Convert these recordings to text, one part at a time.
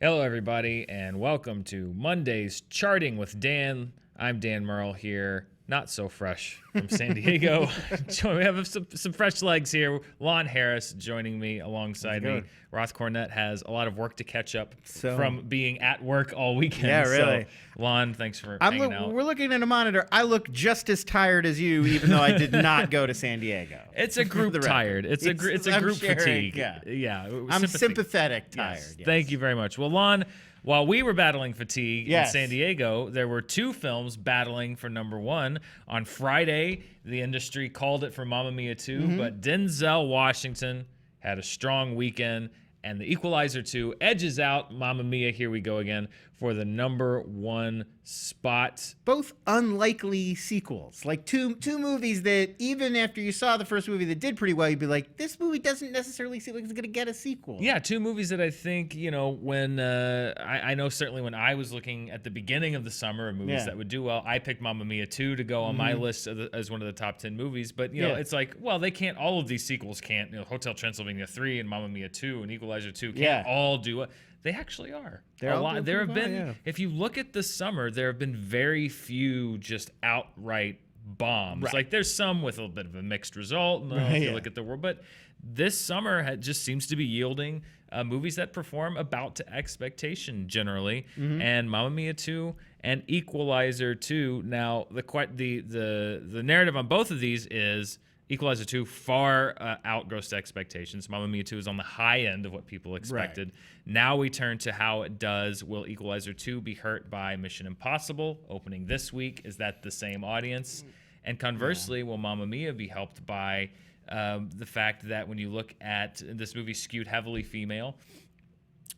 Hello, everybody, and welcome to Monday's Charting with Dan. I'm Dan Murrell here, not so fresh from San Diego. We have some fresh legs here. Lon Harris joining me alongside me. Roth Cornett has a lot of work to catch up from being at work all weekend. Yeah, really. So, Lon, thanks for hanging out. We're looking at a monitor. I look just as tired as you, even though I did not go to San Diego. It's a group tired. It's a group fatigue. Yeah. I'm sympathetic tired. Yes. Thank you very much. Well, Lon, while we were battling fatigue in San Diego, there were two films battling for number one. On Friday, the industry called it for Mamma Mia 2, but Denzel Washington had a strong weekend, and The Equalizer 2 edges out Mamma Mia, Here We Go Again, for the number one spot. Both unlikely sequels. Like two movies that even after you saw the first movie that did pretty well, you'd be like, this movie doesn't necessarily seem like it's going to get a sequel. Yeah, two movies that I think, when I know certainly when I was looking at the beginning of the summer of movies that would do well, I picked Mamma Mia 2 to go on my list as one of the top 10 movies. But, it's like, well, they can't, all of these sequels can't, Hotel Transylvania 3 and Mamma Mia 2 and Equalizer 2 can't all do it. They actually are. There have been, if you look at the summer, there have been very few just outright bombs. Right. Like there's some with a little bit of a mixed result. If you look at the world, but this summer just seems to be yielding movies that perform about to expectation generally. And Mamma Mia 2 and Equalizer 2. Now the narrative on both of these is Equalizer 2 far outgrossed expectations. Mamma Mia 2 is on the high end of what people expected. Right. Now we turn to how it does. Will Equalizer 2 be hurt by Mission Impossible opening this week? Is that the same audience? And conversely, will Mamma Mia be helped by the fact that when you look at this movie skewed heavily female,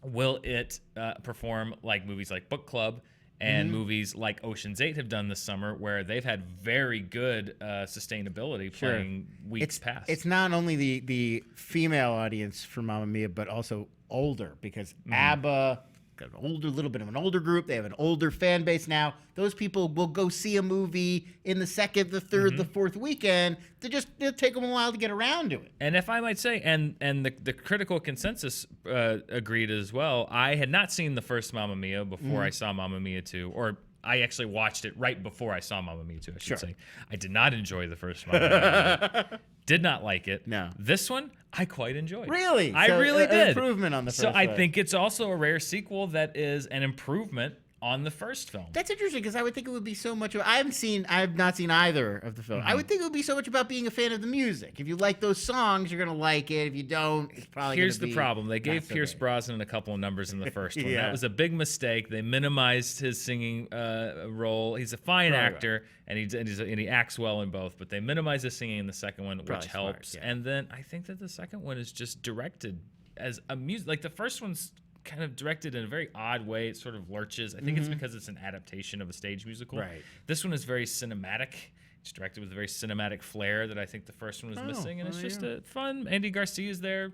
will it perform like movies like Book Club and movies like Ocean's 8 have done this summer, where they've had very good sustainability playing weeks past? It's not only the female audience for Mamma Mia, but also older, because ABBA got a little bit of an older group. They have an older fan base now. Those people will go see a movie in the second, the third, the fourth weekend. It'll take them a while to get around to it. And if I might say, and the critical consensus agreed as well. I had not seen the first Mamma Mia before I saw Mamma Mia 2, or I actually watched it right before I saw Mamma Mia 2, I should say. I did not enjoy the first Mamma Mia. Did not like it. No. This one, I quite enjoyed. Really? I really did. Improvement on the first So I one. think it's also a rare sequel that is an improvement on the first film. That's interesting, because I would think it would be so much. I have not seen either of the films. I would think it would be so much about being a fan of the music. If you like those songs, you're gonna like it. If you don't, it's probably. Here's the problem: they gave Pierce Brosnan a couple of numbers in the first one. That was a big mistake. They minimized his singing role. He's a fine actor, and he acts well in both. But they minimized his singing in the second one, which helps. And then I think that the second one is just directed as a music. Like the first one's kind of directed in a very odd way. It sort of lurches. I think it's because it's an adaptation of a stage musical. Right. This one is very cinematic. It's directed with a very cinematic flair that I think the first one was missing. And it's just a fun. Andy Garcia's there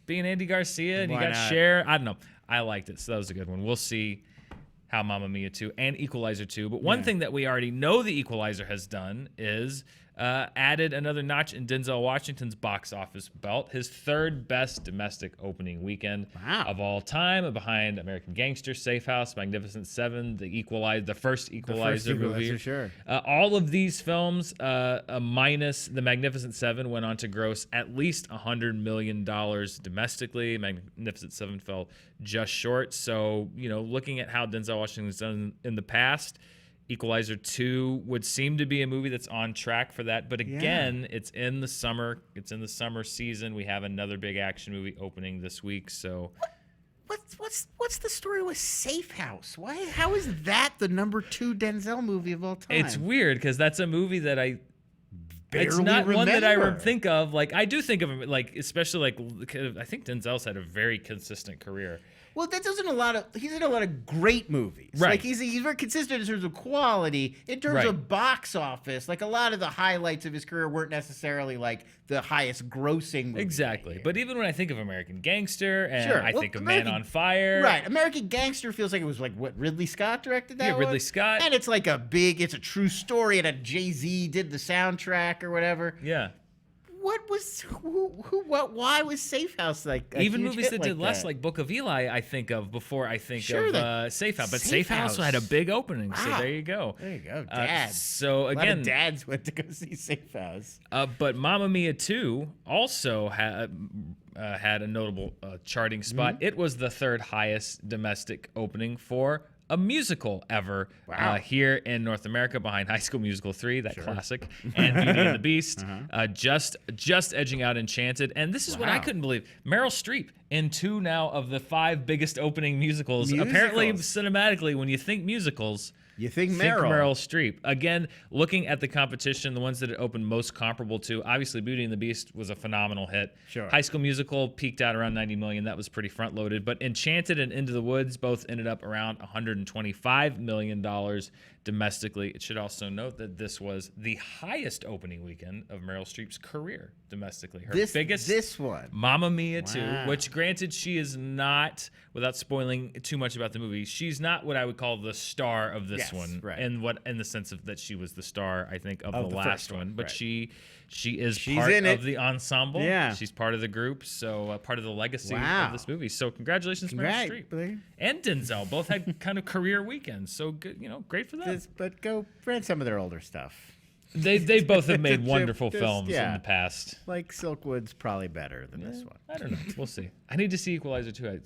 being Andy Garcia, and you got Cher. I don't know. I liked it. So that was a good one. We'll see how Mamma Mia 2 and Equalizer 2. But one thing that we already know the Equalizer has done is added another notch in Denzel Washington's box office belt, his third best domestic opening weekend of all time, behind American Gangster, Safe House, Magnificent Seven, the first Equalizer movie. Sure. All of these films, minus the Magnificent Seven, went on to gross at least $100 million domestically. Magnificent Seven fell just short. So, looking at how Denzel Washington's done in the past, Equalizer 2 would seem to be a movie that's on track for that. But again, it's in the summer. It's in the summer season. We have another big action movie opening this week. So what's the story with Safe House? How is that the number 2 Denzel movie of all time? It's weird, because that's a movie that it's not one that I think of. Like, I do think of him, like, especially like, I think Denzel's had a very consistent career. Well, he's in a lot of great movies. Right. Like he's very consistent in terms of quality. In terms of box office, like a lot of the highlights of his career weren't necessarily like the highest grossing movies. Exactly. But even when I think of American Gangster and I think of Man on Fire. Right. American Gangster feels like it was like what Ridley Scott directed that one? Ridley Scott. And it's like it's a true story, and Jay-Z did the soundtrack or whatever. Yeah. why was Safe House like a even huge movies hit that did less, that? like Book of Eli, I think of before I think Sure, of Safe House. But Safe House had a big opening, so there you go. There you go, Dad. So a lot again, of dads went to go see Safe House. but Mamma Mia 2 also had a notable charting spot. Mm-hmm. It was the third highest domestic opening for a musical ever here in North America, behind High School Musical 3, that classic, and Beauty and the Beast, just edging out Enchanted. And this is what I couldn't believe. Meryl Streep in 2 now of the 5 biggest opening musicals. Apparently, cinematically, when you think musicals, you think Meryl Streep. Again, looking at the competition, the ones that it opened most comparable to, obviously Beauty and the Beast was a phenomenal hit. Sure. High School Musical peaked out around 90 million. That was pretty front-loaded. But Enchanted and Into the Woods both ended up around $125 million domestically. It should also note that this was the highest opening weekend of Meryl Streep's career domestically. Her biggest. This one. Mamma Mia 2, which granted she is not, without spoiling too much about the movie, she's not what I would call the star of this one. Right. In the sense of that she was the star, I think, of the last one. But right. she is She's part in of it. the ensemble. Yeah. She's part of the group, so part of the legacy of this movie. So congratulations, Meryl Streep. And Denzel both had kind of career weekends. So good, great for them. But go rent some of their older stuff. They both have made wonderful films in the past. Like Silkwood's probably better than this one. I don't know. We'll see. I need to see Equalizer too.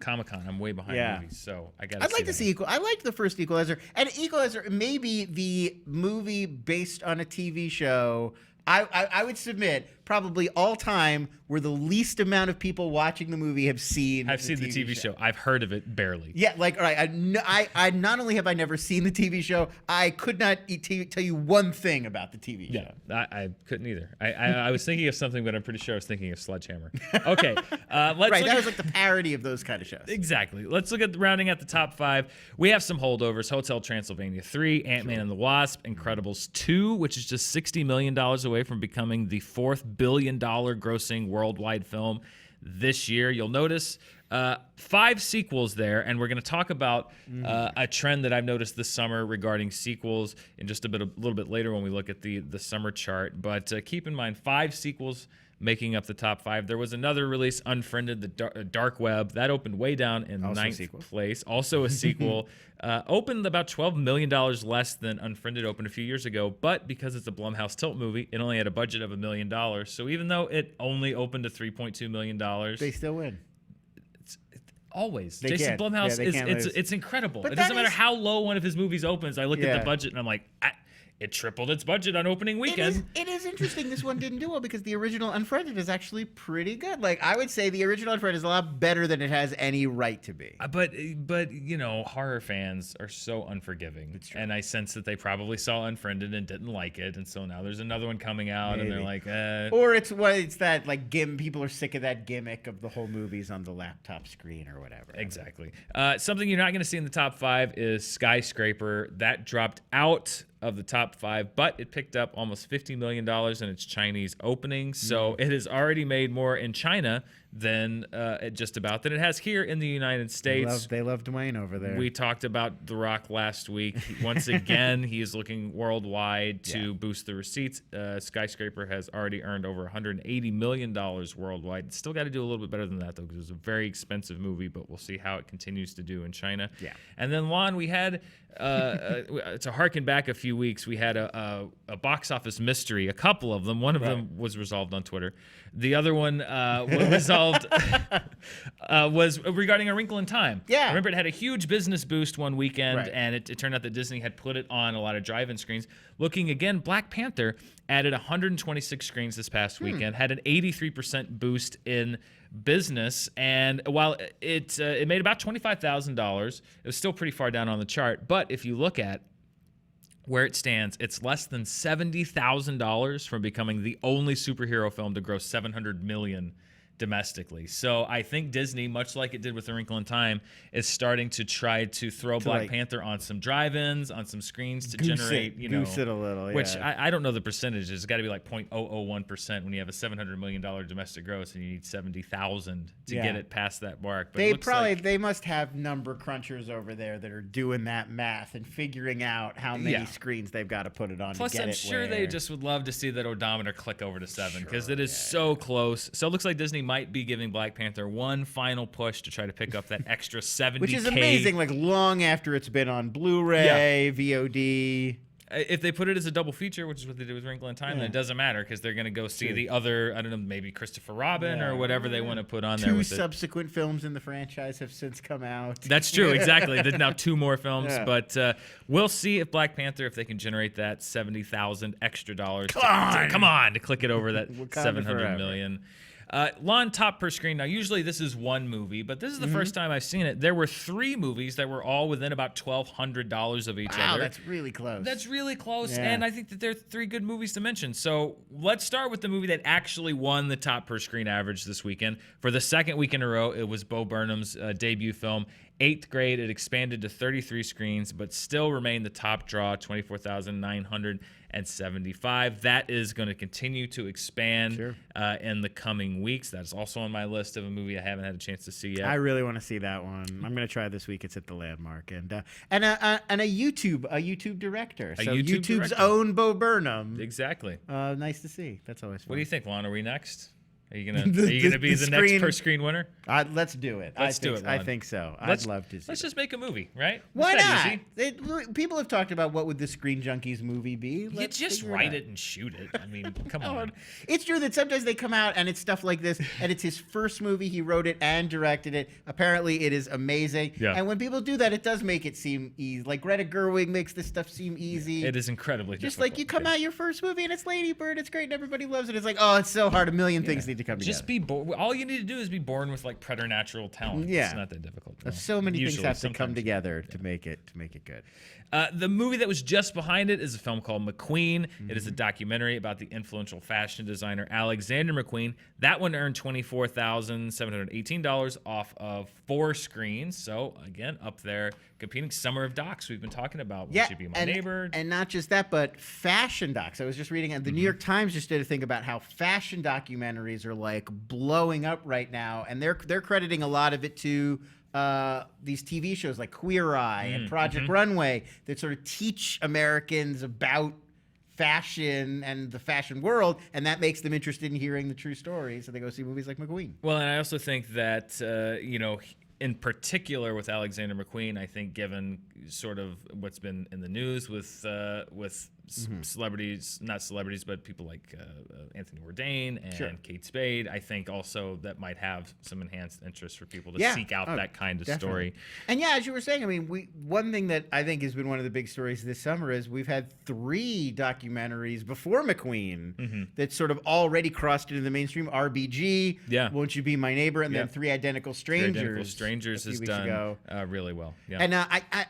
Comic-Con. I'm way behind movies, so I got. I'd like to see I liked the first Equalizer, and Equalizer may be the movie based on a TV show. I would submit probably all time where the least amount of people watching the movie have seen. I've seen the TV show. I've heard of it barely. Yeah, like all right. I not only have I never seen the TV show, I could not tell you one thing about the TV show. Yeah, I couldn't either. I was thinking of something, but I'm pretty sure I was thinking of Sledgehammer. Okay, let's right. That was like the parody of those kind of shows. Exactly. Let's look at rounding out the top 5. We have some holdovers: Hotel Transylvania 3, Ant-Man and the Wasp, Incredibles 2, which is just $60 million away from becoming the 4th billion-dollar grossing worldwide film this year. You'll notice 5 sequels there, and we're going to talk about a trend that I've noticed this summer regarding sequels in just a little bit later when we look at the summer chart. But keep in mind, 5 sequels making up the top 5. There was another release, Unfriended, the Dark Web. That opened way down in 9th place. Also a sequel. Opened about $12 million less than Unfriended opened a few years ago, but because it's a Blumhouse Tilt movie, it only had a budget of $1 million. So even though it only opened to $3.2 million, they still win. Always. They Jason can. Blumhouse it's incredible. It doesn't matter how low one of his movies opens. I look at the budget and I'm like, it tripled its budget on opening weekend. It is interesting this one didn't do well because the original Unfriended is actually pretty good. Like, I would say the original Unfriended is a lot better than it has any right to be. But horror fans are so unforgiving. And I sense that they probably saw Unfriended and didn't like it. And so now there's another one coming out and they're like, Or it's that, like, people are sick of that gimmick of the whole movie's on the laptop screen or whatever. Exactly. Something you're not going to see in the top 5 is Skyscraper. That dropped out of the top 5, but it picked up almost $50 million in its Chinese opening. So it has already made more in China than just about than it has here in the United States. They love Dwayne over there. We talked about The Rock last week. Once again, he is looking worldwide to boost the receipts. Skyscraper has already earned over $180 million worldwide. Still got to do a little bit better than that, though, because it was a very expensive movie, but we'll see how it continues to do in China. Yeah. And then, Lon, we had, to harken back a few weeks, we had a box office mystery, a couple of them. One of them was resolved on Twitter. The other one was resolved was regarding A Wrinkle in Time. Yeah. Remember, it had a huge business boost one weekend, and it turned out that Disney had put it on a lot of drive-in screens. Looking again, Black Panther added 126 screens this past weekend, had an 83% boost in business, and while it made about $25,000, it was still pretty far down on the chart. But if you look at where it stands, it's less than $70,000 from becoming the only superhero film to gross $700 million domestically. So I think Disney, much like it did with A Wrinkle in Time, is starting to try to throw Black Panther on some drive-ins, on some screens to generate, goose it a little, yeah. Which I don't know the percentage. It's got to be like 0.001% when you have a $700 million domestic gross and you need 70,000 to get it past that mark. But they must have number crunchers over there that are doing that math and figuring out how many screens they've got to put it on. Plus, to get I'm it sure they just would love to see that odometer click over to 7 because it is so close. So it looks like Disney might be giving Black Panther one final push to try to pick up that extra 70K. Which is amazing, like long after it's been on Blu-ray, VOD. If they put it as a double feature, which is what they did with Wrinkle in Time, then it doesn't matter because they're going to go see the other, I don't know, maybe Christopher Robin or whatever they want to put on there. Two subsequent films in the franchise have since come out. That's true, exactly. There's now 2 more films, but we'll see if Black Panther, if they can generate that 70,000 extra dollars. Come on, to click it over that 700 million. Lon, top per screen. Now, usually this is one movie, but this is the first time I've seen it. There were 3 movies that were all within about $1,200 of each other. Wow, that's really close. That's really close, and I think that there are 3 good movies to mention. So let's start with the movie that actually won the top per screen average this weekend. For the second week in a row, it was Bo Burnham's debut film, 8th Grade. It expanded to 33 screens, but still remained the top draw, 24,975. That is going to continue to expand in the coming weeks. That's also on my list of a movie I haven't had a chance to see yet. I really want to see that one. I'm going to try this week. It's at the Landmark, and a YouTube director. So YouTube's own Bo Burnham. Exactly. Nice to see. That's always fun. What do you think, Lon? Are we next? Are you gonna be the next per screen winner? Let's do it. I think so. I'd love to see. Let's just make a movie, right? Why not? People have talked about what would the ScreenJunkies movie be. You just write it and shoot it. I mean, come on. It's true that sometimes they come out and it's stuff like this, and it's his first movie. He wrote it and directed it. Apparently, it is amazing. Yeah. And when people do that, it does make it seem easy. Like Greta Gerwig makes this stuff seem easy. It is incredibly just difficult. Like you come out your first movie and it's Lady Bird. It's great and everybody loves it. It's like, oh, it's so hard. A million things need to come together. Just be all you need to do is be born with like preternatural talent. Yeah. It's not that difficult. Well, so many things have to come together to make it good. The movie that was just behind it is a film called McQueen. It is a documentary about the influential fashion designer Alexander McQueen. That one earned $24,718 off of 4 screens. So again, up there competing. Summer of Docs we've been talking about. Will She Be My Neighbor? And not just that, but fashion docs. I was just reading, the New York Times just did a thing about how fashion documentaries are like blowing up right now, and they're crediting a lot of it to these TV shows like Queer Eye and Project Runway that sort of teach Americans about fashion and the fashion world, and that makes them interested in hearing the true story, so they go see movies like McQueen. Well, and I also think that in particular with Alexander McQueen, I think given sort of what's been in the news with celebrities, not celebrities, but people like Anthony Bourdain and Kate Spade, I think also that might have some enhanced interest for people to seek out that kind of story. And as you were saying, I mean, one thing that I think has been one of the big stories this summer is we've had 3 documentaries before McQueen that sort of already crossed into the mainstream. RBG, Won't You Be My Neighbor, and then 3 Identical Strangers. 3 Identical Strangers has done really well. Yeah. And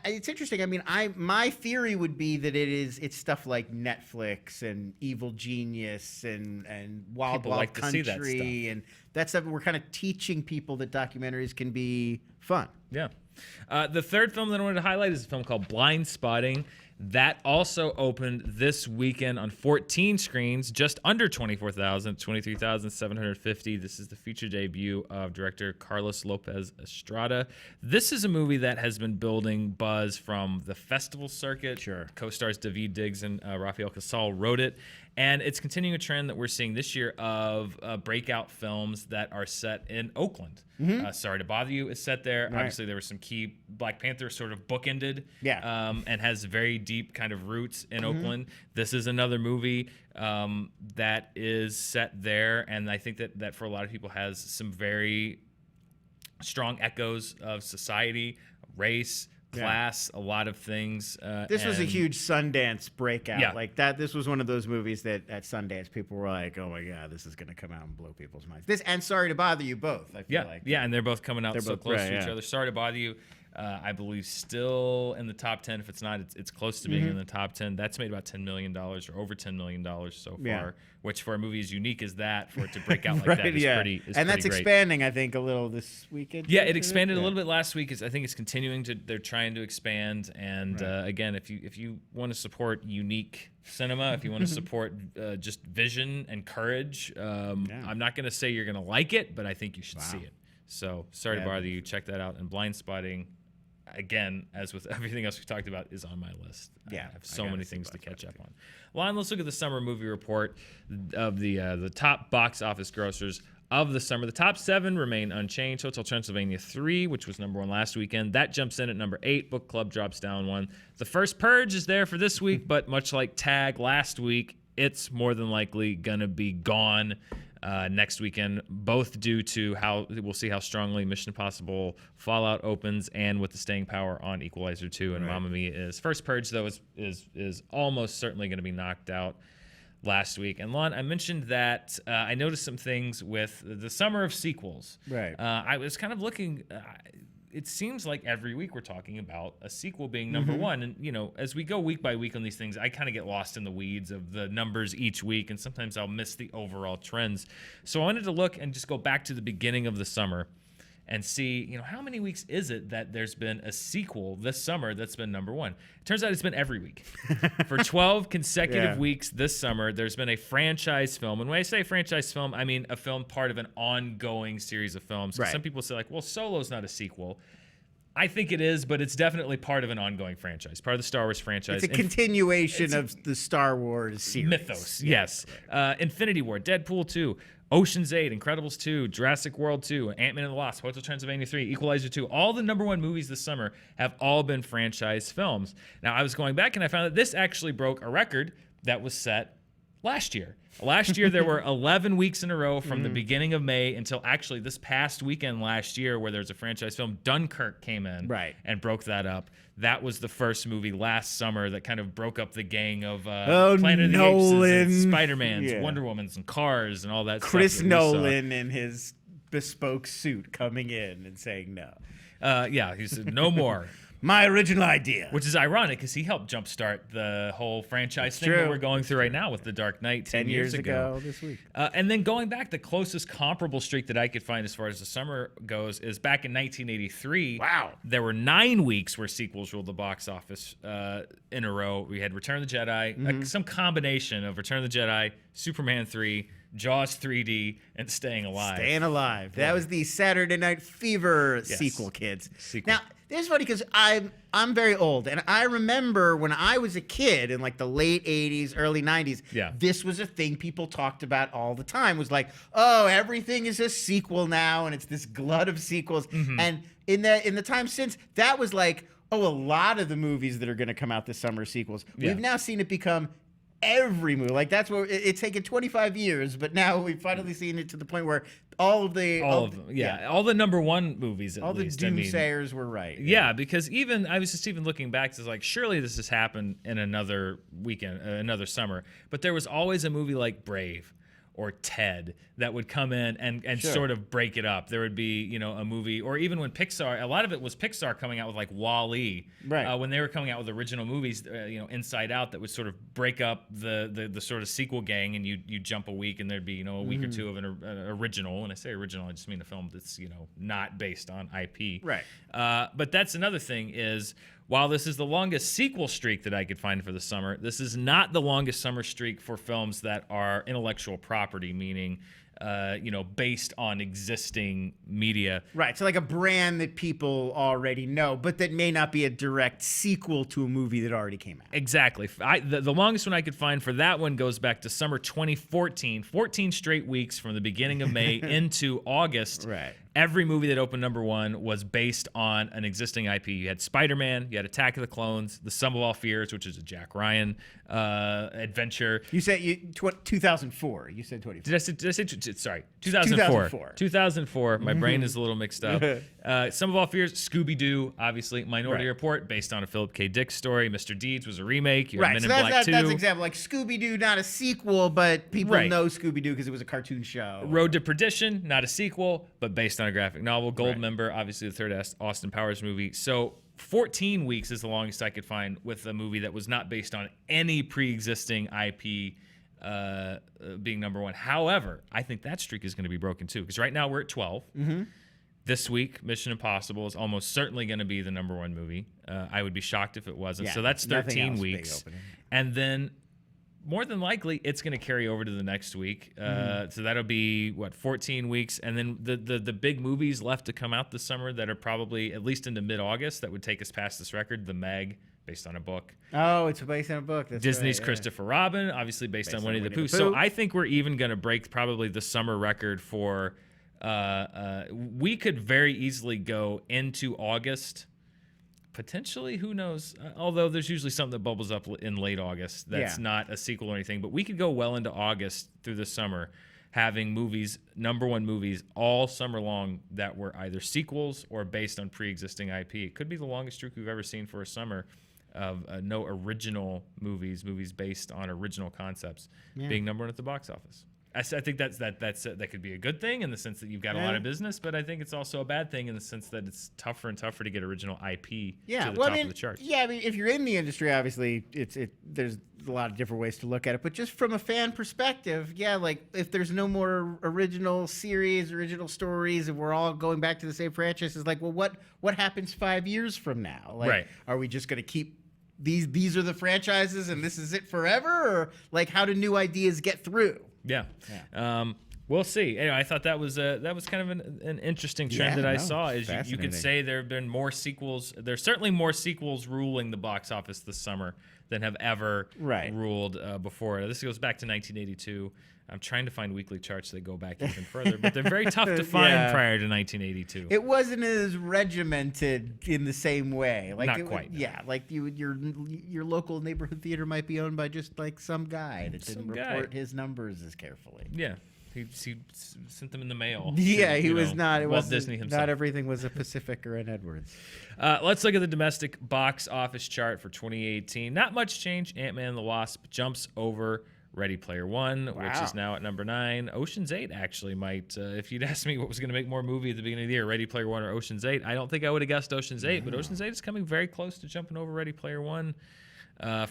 it's interesting. I mean, my theory would be that it's stuff like Netflix and Evil Genius and Wild Wild Country and that stuff. We're kind of teaching people that documentaries can be fun. Yeah. The third film that I wanted to highlight is a film called Blind Spotting. That also opened this weekend on 14 screens, just under 24,000, 23,750. This is the feature debut of director Carlos Lopez Estrada. This is a movie that has been building buzz from the festival circuit. Sure. Co-stars David Diggs and Rafael Casal wrote it. And it's continuing a trend that we're seeing this year of breakout films that are set in Oakland. Sorry to Bother You is set there. Right. Obviously, there were some key. Black Panther sort of bookended and has very deep kind of roots in Oakland. This is another movie that is set there, and I think that for a lot of people has some very strong echoes of society, race, class, a lot of things. This was a huge Sundance breakout. Yeah. Like that. This was one of those movies that at Sundance people were like, "Oh my God, this is going to come out and blow people's minds." This and Sorry to Bother You both. I feel like. Yeah, and they're both coming out so close to each other. Sorry to Bother You I believe still in the top 10. If it's not, it's close to being in the top 10. That's made about $10 million or over $10 million so far, which for a movie as unique as that, for it to break out like that is pretty And that's great. expanding, I think, a little this weekend. Yeah, it expanded a little bit last week. I think it's continuing to. They're trying to expand. And again, if you want to support unique cinema, if you want to support just vision and courage, I'm not going to say you're going to like it, but I think you should see it. So sorry to bother you. Check that out. And Blind Spotting, again, as with everything else we talked about, is on my list. Yeah, I have so many things to catch up on. Lon, let's look at the summer movie report of the top box office grossers of the summer. The top 7 remain unchanged. Hotel Transylvania 3, which was number 1 last weekend, that jumps in at number 8. Book Club drops down 1. The First Purge is there for this week, but much like Tag last week, it's more than likely gonna be gone next weekend, both due to how we'll see how strongly Mission Impossible Fallout opens, and with the staying power on Equalizer 2 and Mamma Mia is. First Purge, though, is almost certainly going to be knocked out last week. And Lon, I mentioned that I noticed some things with the summer of sequels. Right. I was kind of looking. It seems like every week we're talking about a sequel being number 1. And, as we go week by week on these things, I kind of get lost in the weeds of the numbers each week, and sometimes I'll miss the overall trends. So I wanted to look and just go back to the beginning of the summer and see, how many weeks is it that there's been a sequel this summer that's been number 1? It turns out it's been every week. For 12 consecutive weeks this summer, there's been a franchise film. And when I say franchise film, I mean a film part of an ongoing series of films. Some people say, well, Solo's not a sequel. I think it is, but it's definitely part of an ongoing franchise, part of the Star Wars franchise. It's a continuation of the Star Wars series. Mythos, yes. Infinity War, Deadpool 2, Ocean's 8, Incredibles 2, Jurassic World 2, Ant-Man and the Wasp, Hotel Transylvania 3, Equalizer 2. All the number 1 movies this summer have all been franchise films. Now, I was going back and I found that this actually broke a record that was set last year. Last year, there were 11 weeks in a row from the beginning of May until actually this past weekend last year, where there's a franchise film. Dunkirk came in and broke that up. That was the first movie last summer that kind of broke up the gang of Planet of the Apes and Spider-Mans, Wonder Womans, and Cars and all that stuff. Chris Nolan in his bespoke suit coming in and saying no. He said, no more. My original idea. Which is ironic because he helped jumpstart the whole franchise thing that we're going through right now with The Dark Knight 10 years ago this week. And then going back, the closest comparable streak that I could find as far as the summer goes is back in 1983. Wow. There were 9 weeks where sequels ruled the box office in a row. We had Return of the Jedi, some combination of Return of the Jedi, Superman 3, Jaws 3D, and Staying Alive. Staying Alive. Yeah. That was the Saturday Night Fever sequel, kids. Now, it's funny because I'm very old, and I remember when I was a kid in like the late 80s, early 90s, this was a thing people talked about all the time. It was like, oh, everything is a sequel now, and it's this glut of sequels. And in the time since, that was like, oh, a lot of the movies that are going to come out this summer are sequels. We've now seen it become every movie. Like, that's what it's taken 25 years, but now we've finally seen it to the point where all of them, all the number 1 movies, all the doomsayers were right. Yeah, because I was just looking back, it's like, surely this has happened in another weekend, another summer, but there was always a movie like Brave or Ted that would come in and sort of break it up. There would be, a movie, or even when Pixar, a lot of it was Pixar coming out with like WALL-E, when they were coming out with original movies, Inside Out, that would sort of break up the sort of sequel gang, and you jump a week and there'd be, a week or two of an original. When I say original, I just mean a film that's, not based on IP. Right. But that's another thing is, while this is the longest sequel streak that I could find for the summer, this is not the longest summer streak for films that are intellectual property, meaning, based on existing media. Right. So like a brand that people already know, but that may not be a direct sequel to a movie that already came out. Exactly. The longest one I could find for that one goes back to summer 2014, 14 straight weeks from the beginning of May into August. Right. Every movie that opened number 1 was based on an existing IP. You had Spider-Man, you had Attack of the Clones, The Sum of All Fears, which is a Jack Ryan adventure. You said 2004. You said 24. Did I say sorry, 2004. 2004. My brain is a little mixed up. Sum of All Fears, Scooby-Doo, obviously. Minority Report, based on a Philip K. Dick story. Mr. Deeds was a remake. You had Men in Black 2. That's an example. Like Scooby-Doo, not a sequel, but people know Scooby-Doo because it was a cartoon show. Road to Perdition, not a sequel, but based on on a graphic novel. Goldmember, obviously the third Austin Powers movie. So 14 weeks is the longest I could find with a movie that was not based on any pre-existing IP being number one. However, I think that streak is going to be broken too, because right now we're at 12. Mm-hmm. This week, Mission Impossible is almost certainly going to be the number one movie. I would be shocked if it wasn't. So that's 13 weeks. And then more than likely, it's going to carry over to the next week. So that'll be, 14 weeks. And then the big movies left to come out this summer that are probably at least into mid-August that would take us past this record. The Meg, based on a book. Oh, it's based on a book. That's Disney's right, Christopher Robin, obviously based on Winnie the Pooh. So I think we're even going to break probably the summer record for... we could very easily go into August. Potentially, who knows? Although there's usually something that bubbles up in late August that's not a sequel or anything. But we could go well into August through the summer having movies, number one movies, all summer long that were either sequels or based on pre-existing IP. It could be the longest streak we've ever seen for a summer of no original movies based on original concepts being number one at the box office. I think that could be a good thing in the sense that you've got a lot of business, but I think it's also a bad thing in the sense that it's tougher and tougher to get original IP to the top of the charts. Yeah, I mean, if you're in the industry, obviously, there's a lot of different ways to look at it. But just from a fan perspective, like if there's no more original series, original stories, and we're all going back to the same franchise, it's like, well, what happens 5 years from now? Like, are we just going to keep these are the franchises and this is it forever, or like how do new ideas get through? Yeah. We'll see. Anyway, I thought that was kind of an interesting trend that I saw. Is you could say there have been more sequels. There's certainly more sequels ruling the box office this summer than have ever ruled before. This goes back to 1982. I'm trying to find weekly charts that go back even further, but they're very tough to find prior to 1982. It wasn't as regimented in the same way. Like Not quite. Like your local neighborhood theater might be owned by just like some guy that didn't report his numbers as carefully. Yeah. He sent them in the mail. Yeah, he was not. It Walt Disney himself. Not everything was a Pacific or an Edwards. Let's look at the domestic box office chart for 2018. Not much change. Ant-Man and the Wasp jumps over Ready Player One, which is now at number 9. Ocean's 8 actually might. If you'd asked me what was going to make more movie at the beginning of the year, Ready Player One or Ocean's 8, I don't think I would have guessed Ocean's 8, but Ocean's 8 is coming very close to jumping over Ready Player One.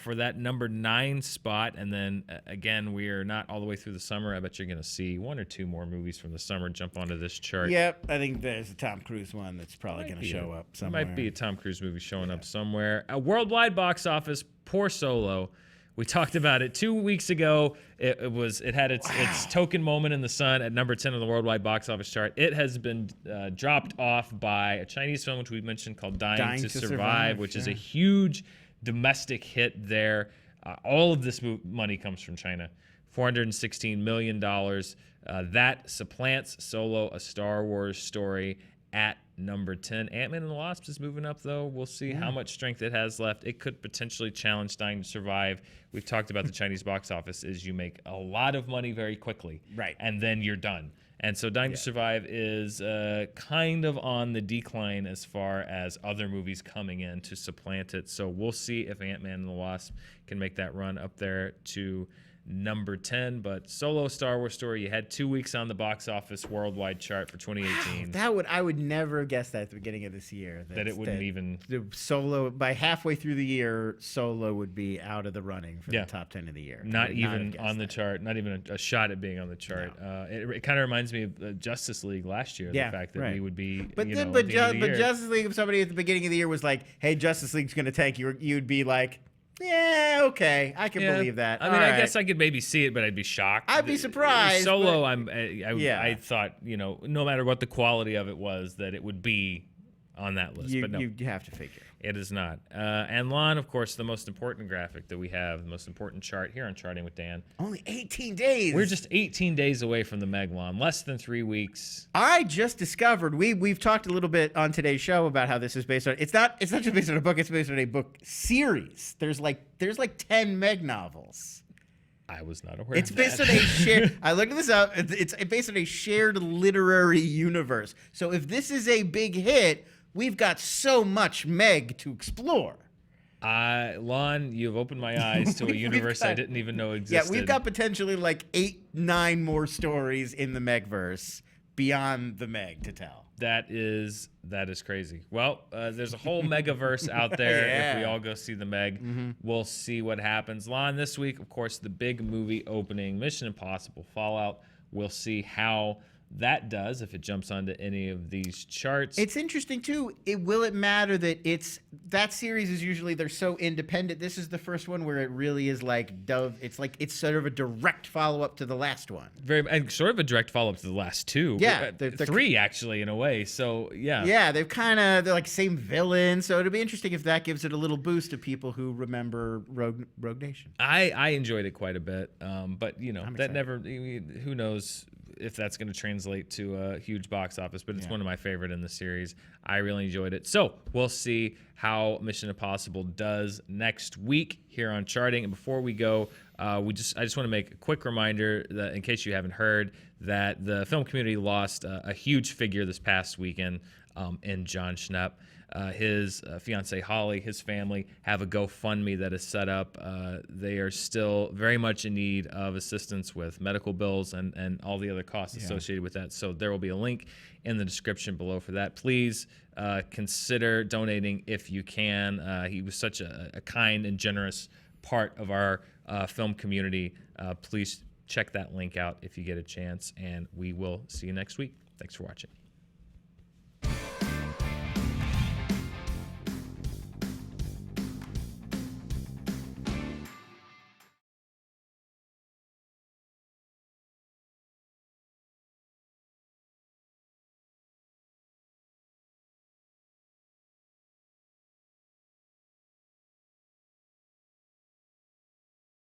For that number 9 spot. And then again, we are not all the way through the summer. I bet you're going to see 1 or 2 more movies from the summer jump onto this chart. Yep, I think there's a Tom Cruise one that's probably going to show up somewhere. Might be a Tom Cruise movie showing up somewhere. A worldwide box office, poor Solo. We talked about it 2 weeks ago. It had its token moment in the sun at number 10 on the worldwide box office chart. It has been dropped off by a Chinese film, which we mentioned, called Dying to Survive, which is a huge domestic hit there. All of this money comes from China. $416 million. That supplants Solo, A Star Wars Story, at number 10. Ant-Man and the Wasp is moving up, though. We'll see how much strength it has left. It could potentially challenge Dying to Survive. We've talked about the Chinese box office is you make a lot of money very quickly. Right. And then you're done. And so Dying to Survive is kind of on the decline as far as other movies coming in to supplant it. So we'll see if Ant-Man and the Wasp can make that run up there to number 10. But Solo, Star Wars Story, you had 2 weeks on the box office worldwide chart for 2018. I would never have guessed that at the beginning of this year. That it wouldn't even... The Solo, by halfway through the year, Solo would be out of the running for the top 10 of the year. Not even on the chart, not even a shot at being on the chart. No. It kind of reminds me of Justice League last year, the fact that we would be, but Justice League, if somebody at the beginning of the year was like, hey, Justice League's going to tank, you'd be like... Yeah, okay, I can believe that. I mean, I guess I could maybe see it, but I'd be shocked. I'd be surprised. Solo, I thought, no matter what the quality of it was, that it would be on that list. But no, you have to figure. It is not. And Lon, of course, the most important graphic that we have, the most important chart here on Charting with Dan. Only 18 days. We're just 18 days away from the Meg, Lon. Less than 3 weeks. I just discovered, we've talked a little bit on today's show about how this is based on, it's not just based on a book, it's based on a book series. There's like 10 Meg novels. I was not aware it's of that. Based on a shared, I looked this up, it's based on a shared literary universe. So if this is a big hit, we've got so much Meg to explore. Lon, you've opened my eyes to a universe I didn't even know existed. Yeah, we've got potentially like 8-9 more stories in the Megverse beyond the Meg to tell. That is crazy. Well, there's a whole Megaverse out there. If we all go see the Meg, we'll see what happens. Lon, this week, of course, the big movie opening, Mission Impossible Fallout. We'll see how that does, if it jumps onto any of these charts. It's interesting too. Will it matter that that series is usually, they're so independent. This is the first one where it really is like Dove. It's sort of a direct follow up to the last one. And sort of a direct follow up to the last two. Yeah, they're 3 actually in a way. So yeah. Yeah, they're like same villain. So it'll be interesting if that gives it a little boost to people who remember Rogue Nation. I enjoyed it quite a bit, but that never. Who knows if that's going to translate to a huge box office, but it's one of my favorite in the series. I really enjoyed it. So we'll see how Mission Impossible does next week here on Charting. And before we go, I just want to make a quick reminder that, in case you haven't heard, that the film community lost a huge figure this past weekend in John Schnepp. His fiancee Holly, his family have a GoFundMe that is set up. They are still very much in need of assistance with medical bills and all the other costs associated with that. So there will be a link in the description below for that. Please consider donating if you can. He was such a kind and generous part of our film community. Please check that link out if you get a chance, and we will see you next week. Thanks for watching.